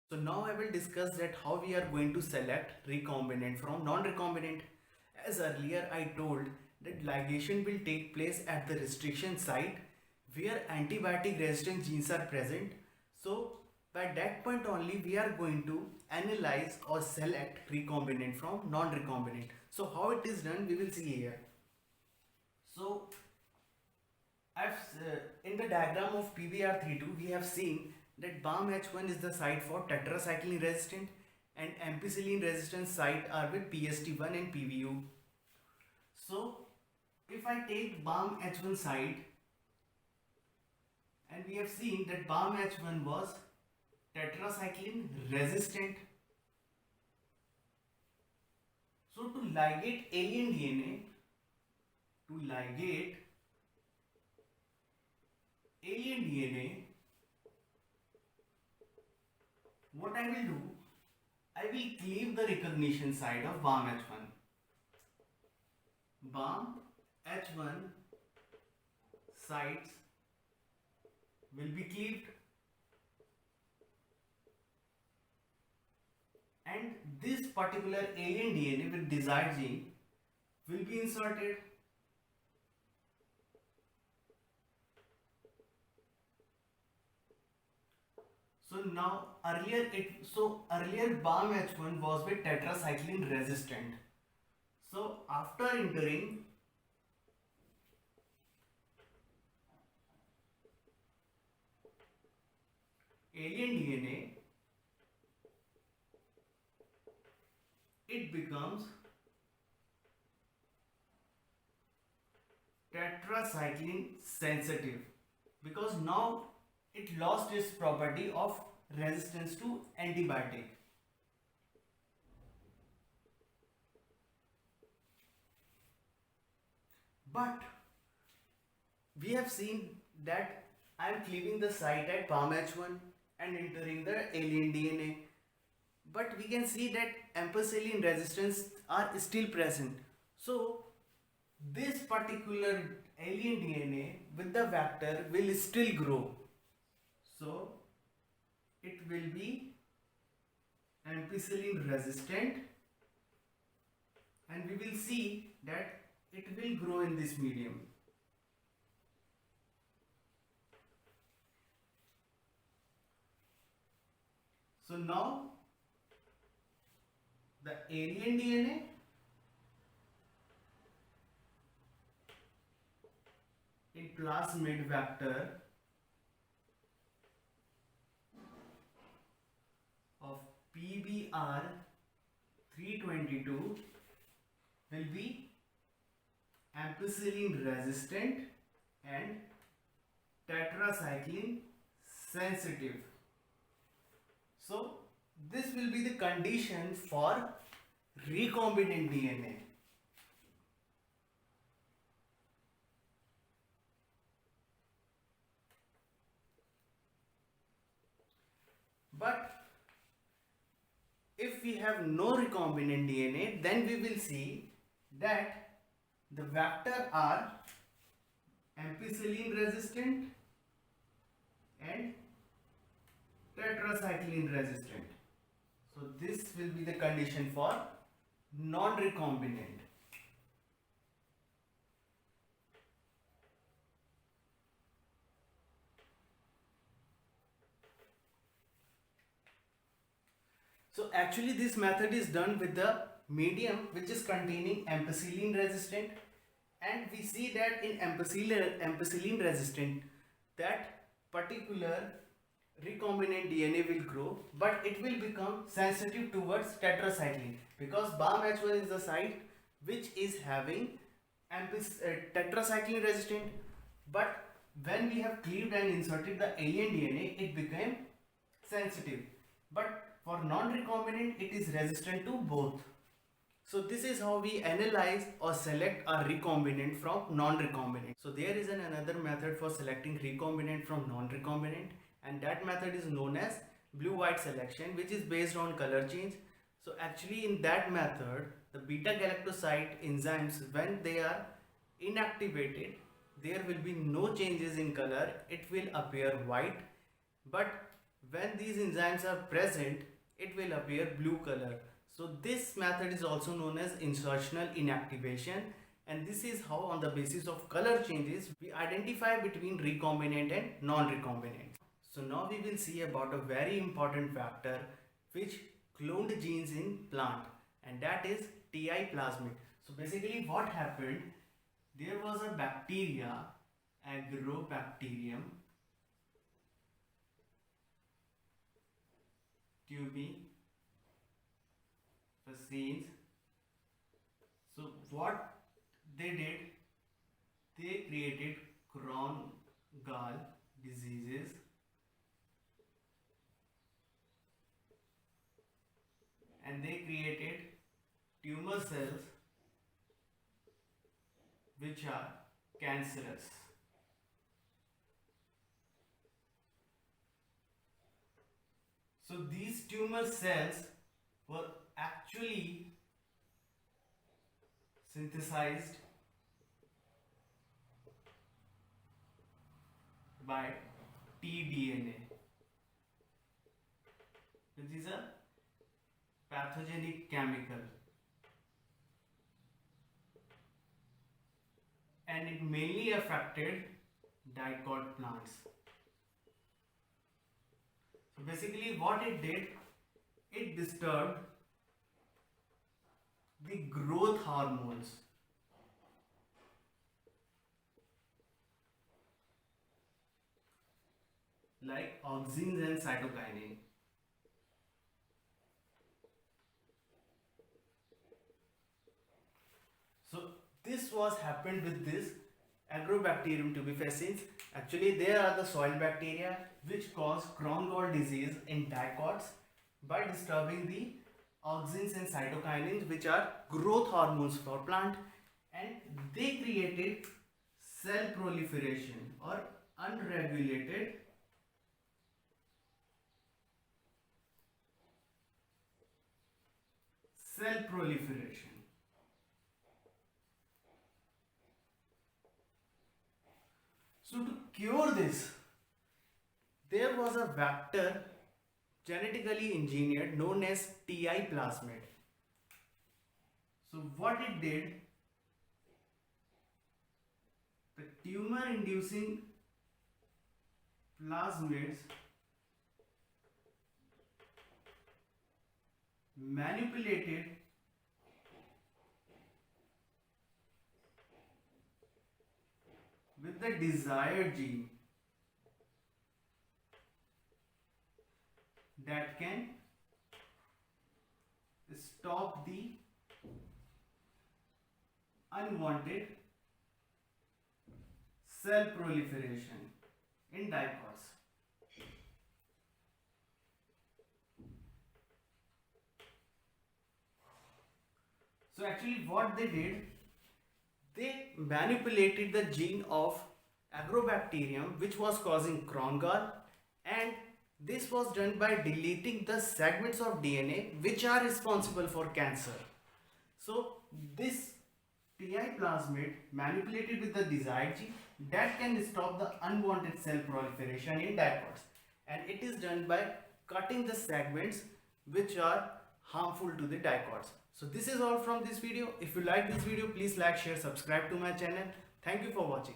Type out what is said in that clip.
So now I will discuss that how we are going to select recombinant from non-recombinant. As earlier I told that ligation will take place at the restriction site where antibiotic resistant genes are present. So by that point only we are going to analyze or select recombinant from non-recombinant. So how it is done we will see here. So in the diagram of PBR32 we have seen that BAM-H1 is the site for tetracycline resistant and ampicillin resistant site are with PST1 and PVU. So if I take BAM-H1 site, and we have seen that BAM-H1 was tetracycline resistant. So to ligate alien DNA, what I will do, I will cleave the recognition site of BAM-H1. BAM-H1 sites will be cleaved, and this particular alien DNA with desired gene will be inserted. So now earlier BAM-H1 was with tetracycline resistant. So after entering alien DNA, it becomes tetracycline sensitive because now it lost its property of resistance to antibiotic. But we have seen that I am cleaving the site at BAM-H1 and entering the alien DNA. But we can see that ampicillin resistance are still present. So this particular alien DNA with the vector will still grow. So it will be ampicillin resistant, and we will see that it will grow in this medium. So now the alien DNA in plasmid vector of PBR 322 will be ampicillin resistant and tetracycline sensitive. So this will be the condition for recombinant DNA. But if we have no recombinant DNA, then we will see that the vector are ampicillin resistant and tetracycline resistant. So this will be the condition for non-recombinant. So actually this method is done with the medium which is containing ampicillin resistant, and we see that in ampicillin resistant that particular recombinant DNA will grow, but it will become sensitive towards tetracycline because BAM-H1 is the site which is having tetracycline resistant. But when we have cleaved and inserted the alien DNA, it became sensitive. But for non-recombinant, it is resistant to both. So this is how we analyze or select a recombinant from non-recombinant. So there is another method for selecting recombinant from non-recombinant, and that method is known as blue-white selection, which is based on color change. So actually in that method, the beta-galactoside enzymes, when they are inactivated, there will be no changes in color. It will appear white. But when these enzymes are present, it will appear blue color. So this method is also known as insertional inactivation, and this is how, on the basis of color changes, we identify between recombinant and non-recombinant. So now we will see about a very important factor which cloned genes in plant, and that is TI plasmid. So basically what happened, there was a bacteria, Agrobacterium tubifacines. So what they did, they created Cron-Gall diseases, and they created tumor cells which are cancerous. So these tumor cells were actually synthesized by tDNA, which is a pathogenic chemical, and it mainly affected dicot plants. So basically what it did, it disturbed the growth hormones like auxins and cytokinin. So this was happened with this Agrobacterium tubifacines. Actually, they are the soil bacteria which cause Cron-Gall disease in dicots by disturbing the auxins and cytokinins, which are growth hormones for plant, and they created cell proliferation or unregulated cell proliferation. So to cure this, there was a vector genetically engineered known as TI plasmid. So what it did, the tumor inducing plasmids manipulated with the desired gene that can stop the unwanted cell proliferation in dicots. So actually what they did, they manipulated the gene of Agrobacterium which was causing Cron-Gall, and this was done by deleting the segments of DNA which are responsible for cancer. So this TI plasmid manipulated with the desired gene that can stop the unwanted cell proliferation in dicots, and it is done by cutting the segments which are harmful to the dicots. So this is all from this video. If you like this video, please like, share, subscribe to my channel. Thank you for watching.